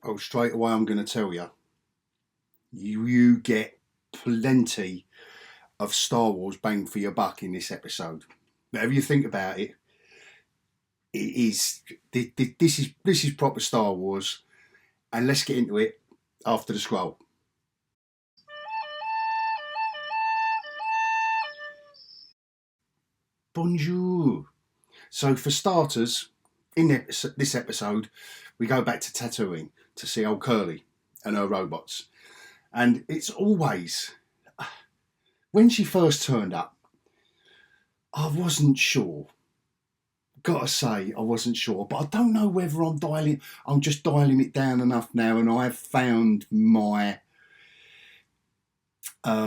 Oh, straight away, I'm going to tell you, you get plenty of Star Wars bang for your buck in this episode. Whatever you think about it, it is this is proper Star Wars, and let's get into it after the scroll. Bonjour. So, for starters, in this episode, we go back to Tatooine to see old Curly and her robots. And it's always, when she first turned up, I wasn't sure. Gotta say, I wasn't sure. But I don't know whether I'm just dialing it down enough now, and I've found my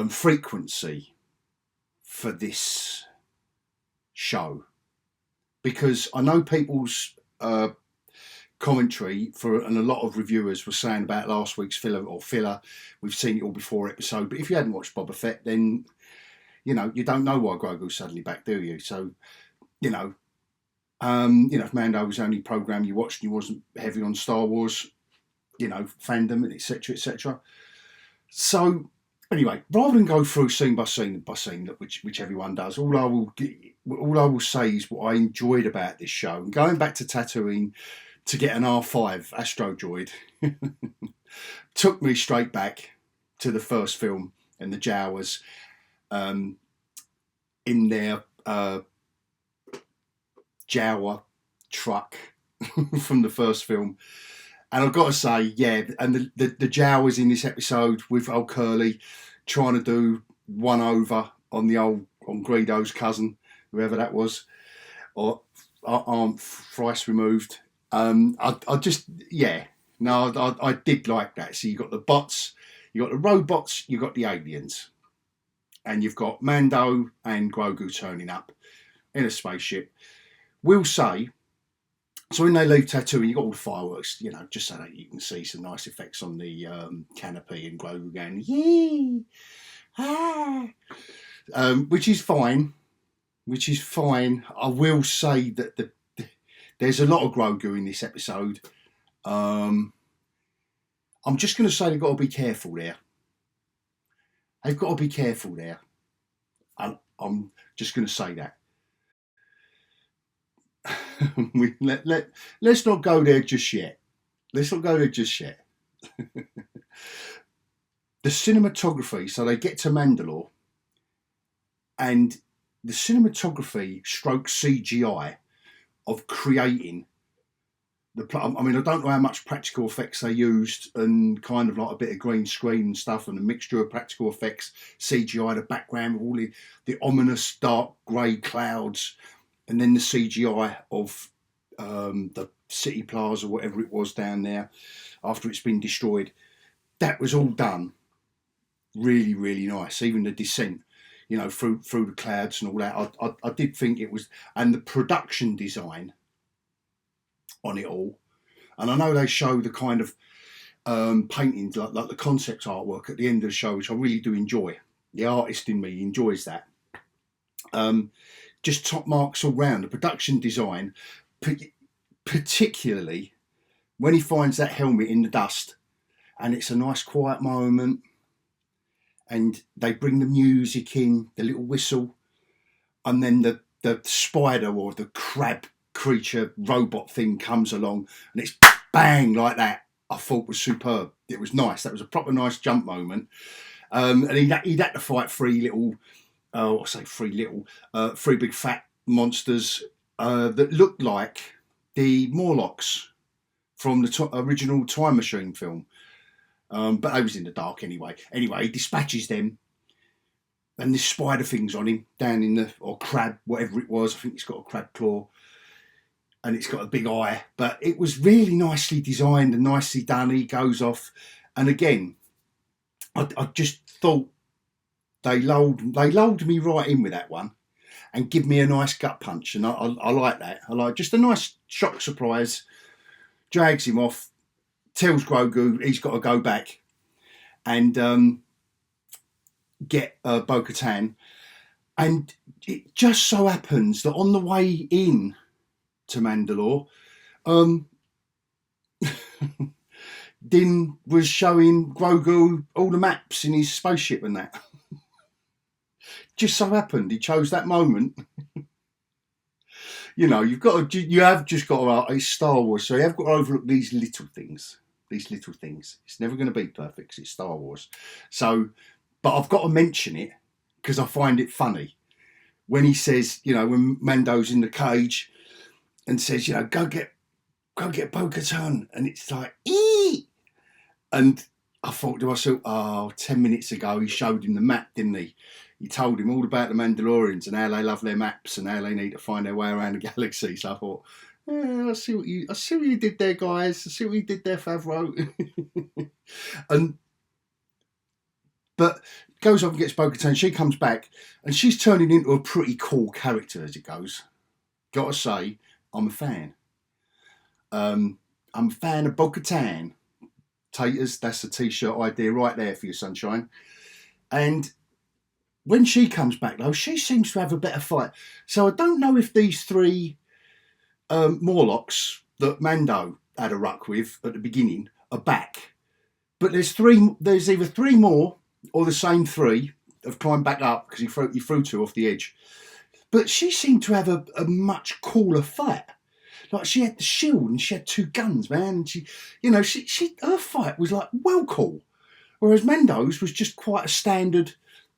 frequency for this show. Because I know people's commentary and a lot of reviewers were saying about last week's filler. We've seen it all before episode, but if you hadn't watched Boba Fett, then you don't know why Grogu's suddenly back, do you? So if Mando was the only program you watched and you wasn't heavy on Star Wars, fandom and etc. So anyway, rather than go through scene by scene which everyone does, all I will say is what I enjoyed about this show. And going back to Tatooine to get an R5 Astro Droid took me straight back to the first film and the Jawas in their Jawa truck from the first film. And I've got to say, yeah, and the Jawas in this episode with old Curly trying to do one over on Greedo's cousin, whoever that was, or Aunt Thrice removed. I did like that. So you got the bots, you got the robots, you got the aliens, and you've got Mando and Grogu turning up in a spaceship. We'll say, so when they leave Tatooine, you got all the fireworks, just so that you can see some nice effects on the canopy and Grogu going, yee, which is fine. I will say that there's a lot of Grogu in this episode. I'm just going to say they've got to be careful there. I'm just going to say that. Let's not go there just yet. The cinematography, so they get to Mandalore, and the cinematography stroke CGI of creating I don't know how much practical effects they used, and kind of like a bit of green screen and stuff, and a mixture of practical effects, CGI, the background with all the ominous dark grey clouds, and then the CGI of the city plaza, whatever it was down there, after it's been destroyed. That was all done really, really nice. Even the descent, through the clouds and all that. I did think it was, and the production design on it all. And I know they show the kind of paintings, like the concept artwork at the end of the show, which I really do enjoy. The artist in me enjoys that. Just top marks all round. The production design, particularly when he finds that helmet in the dust, and it's a nice quiet moment, and they bring the music in, the little whistle, and then the spider or the crab creature robot thing comes along, and it's bang like that. I thought was superb. It was nice. That was a proper nice jump moment. And he'd had to fight three big fat monsters that looked like the Morlocks from the original Time Machine film. But I was in the dark anyway. Anyway, he dispatches them, and this spider thing's on him down in or crab, whatever it was. I think it's got a crab claw, and it's got a big eye. But it was really nicely designed and nicely done. He goes off, and again, I just thought they lulled me right in with that one, and give me a nice gut punch, and I like that. I like just a nice shock surprise. Drags him off, tells Grogu he's got to go back and get Bo-Katan. And it just so happens that on the way in to Mandalore, Din was showing Grogu all the maps in his spaceship and that. Just so happened he chose that moment. You know, you have just got to, it's Star Wars, so you have got to overlook these little things. These little things. It's never going to be perfect 'cause it's Star Wars. So, but I've got to mention it because I find it funny when he says, you know, when Mando's in the cage and says, you know, go get Bo-Katan, and it's like, ee! And I thought to myself, 10 minutes ago he showed him the map, didn't he? He told him all about the Mandalorians and how they love their maps and how they need to find their way around the galaxy. So I thought, I see what you did there, guys. I see what you did there, Favreau. But goes off and gets Bo-Katan. She comes back and she's turning into a pretty cool character as it goes. Gotta say, I'm a fan. I'm a fan of Bo-Katan. Taters, that's a t-shirt idea right there for you, sunshine. And when she comes back, though, she seems to have a better fight. So I don't know if these three Morlocks that Mando had a ruck with at the beginning are back. But there's either three more or the same three have climbed back up because he threw two off the edge. But she seemed to have a much cooler fight. Like, she had the shield and she had two guns, man. And she her fight was like well cool. Whereas Mando's was just quite a standard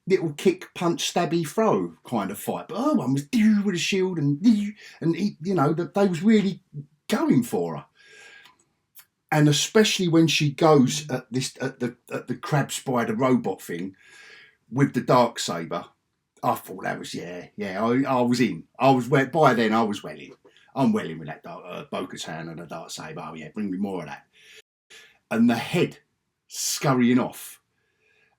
little kick, punch, stabby, throw kind of fight. But her one was with a shield and he, that they was really going for her. And especially when she goes at the crab spider robot thing with the dark saber, I thought that was I was in. By then I was well in. I'm well in with that Bo-Katan and the dark saber. Oh yeah, bring me more of that. And the head scurrying off.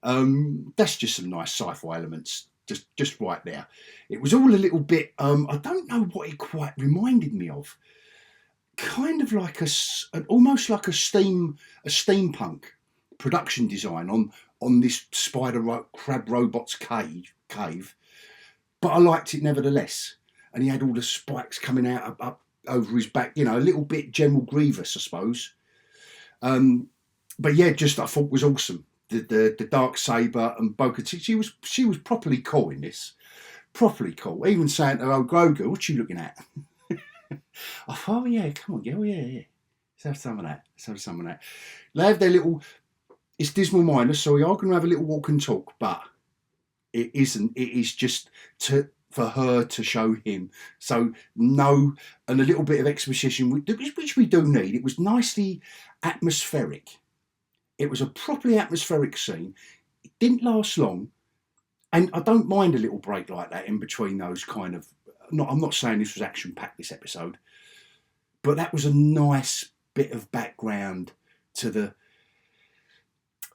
That's just some nice sci-fi elements, just right there. It was all a little bit. I don't know what it quite reminded me of. Kind of like almost like a steampunk production design on this crab robot's cave, but I liked it nevertheless. And he had all the spikes coming out up over his back, a little bit General Grievous, I suppose. But yeah, just I thought was awesome. The dark saber and Bo-Katan, she was properly cool in this, properly cool. Even saying to old Grogu, "What you looking at?" I thought, yeah, come on, girl, yeah. Let's have some of that. They have their little. It's Dismal Miners, so we are going to have a little walk and talk, but it isn't. It is just for her to show him. So no, and a little bit of exposition, which we do need. It was nicely atmospheric. It was a properly atmospheric scene. It didn't last long, and I don't mind a little break like that in between those kind of. I'm not saying this was action-packed, this episode, but that was a nice bit of background to the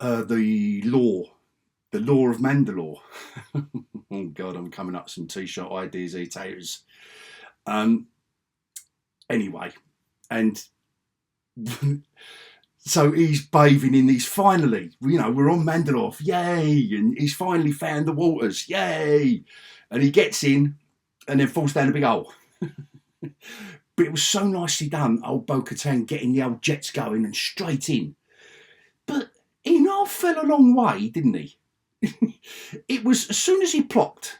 lore of Mandalore. Oh God, I'm coming up with some t-shirt ideas, taters. Anyway, and so he's bathing in these. Finally, we're on Mandalore, yay! And he's finally found the waters, yay! And he gets in. And then falls down a big hole. But it was so nicely done, old Bo-Katan getting the old jets going and straight in. But he fell a long way, didn't he? It was, as soon as he plopped,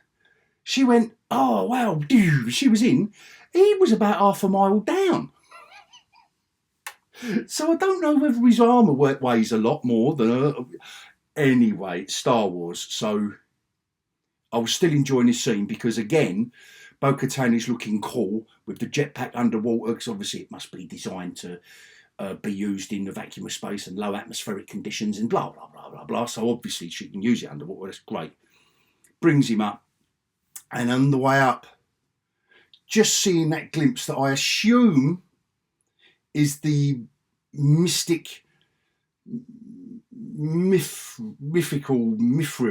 she went, oh, wow, she was in. He was about half a mile down. So I don't know whether his armour weighs a lot more than her. Anyway, it's Star Wars, so I was still enjoying this scene because, again, Bo-Katan is looking cool with the jetpack underwater because obviously it must be designed to be used in the vacuum of space and low atmospheric conditions and blah, blah, blah, blah, blah. So obviously she can use it underwater. That's great. Brings him up. And on the way up, just seeing that glimpse that I assume is the mithril,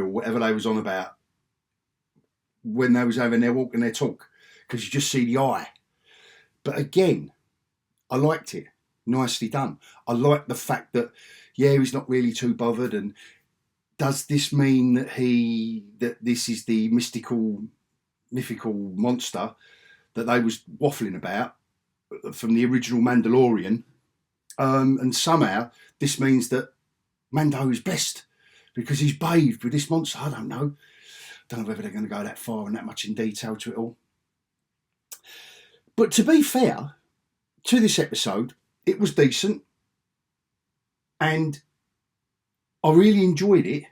whatever they was on about, when they was having their walk and their talk, because you just see the eye. But again, I liked it. Nicely done. I like the fact that, he's not really too bothered. And does this mean that this is the mythical monster that they was waffling about from the original Mandalorian? And somehow this means that Mando is blessed because he's bathed with this monster. I don't know. Don't know whether they're going to go that far and that much in detail to it all. But to be fair to this episode, it was decent. And I really enjoyed it.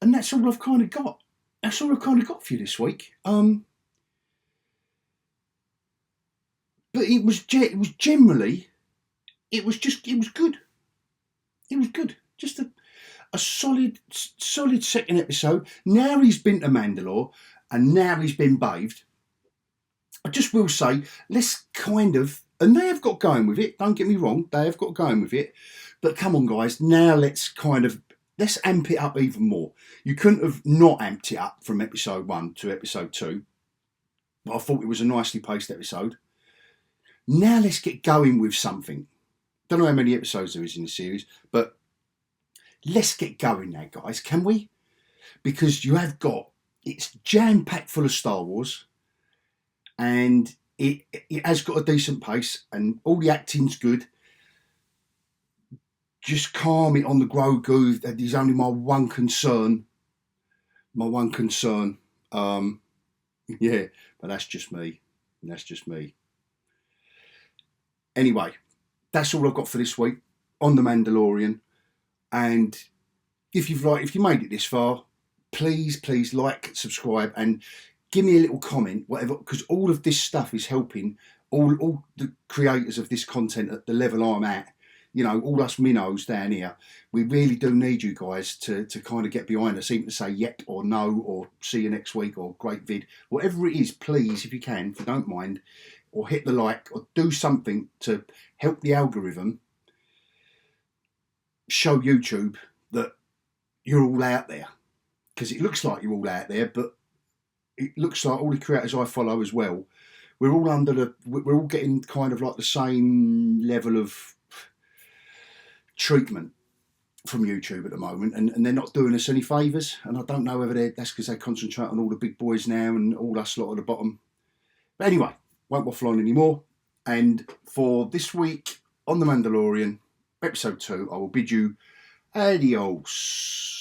And that's all I've kind of got. That's all I've kind of got for you this week. But it was generally, it was good. It was good. Just a solid second episode. Now he's been to Mandalore and now he's been bathed. I just will say, let's kind of, and they have got going with it, don't get me wrong, they have got going with it. But come on, guys, now let's amp it up even more. You couldn't have not amped it up from episode 1 to episode 2. But I thought it was a nicely paced episode. Now let's get going with something. Don't know how many episodes there is in the series, but let's get going now, guys, can we? Because it's jam-packed full of Star Wars, and it has got a decent pace, and all the acting's good. Just calm it on the Grogu. That is only my one concern. Yeah, but that's just me. Anyway, that's all I've got for this week on The Mandalorian. And if you made it this far, please like, subscribe, and give me a little comment, whatever, because all of this stuff is helping all the creators of this content at the level I'm at. You know, all us minnows down here, we really do need you guys to kind of get behind us, even to say yep or no, or see you next week, or great vid. Whatever it is, please, if you can, if you don't mind, or hit the like, or do something to help the algorithm show YouTube that you're all out there. Because it looks like you're all out there, but it looks like all the creators I follow as well, we're all getting kind of like the same level of treatment from YouTube at the moment, and they're not doing us any favours. And I don't know whether that's because they concentrate on all the big boys now and all us lot at the bottom. But anyway, won't waffle on anymore. And for this week on The Mandalorian, episode 2, I will bid you adios.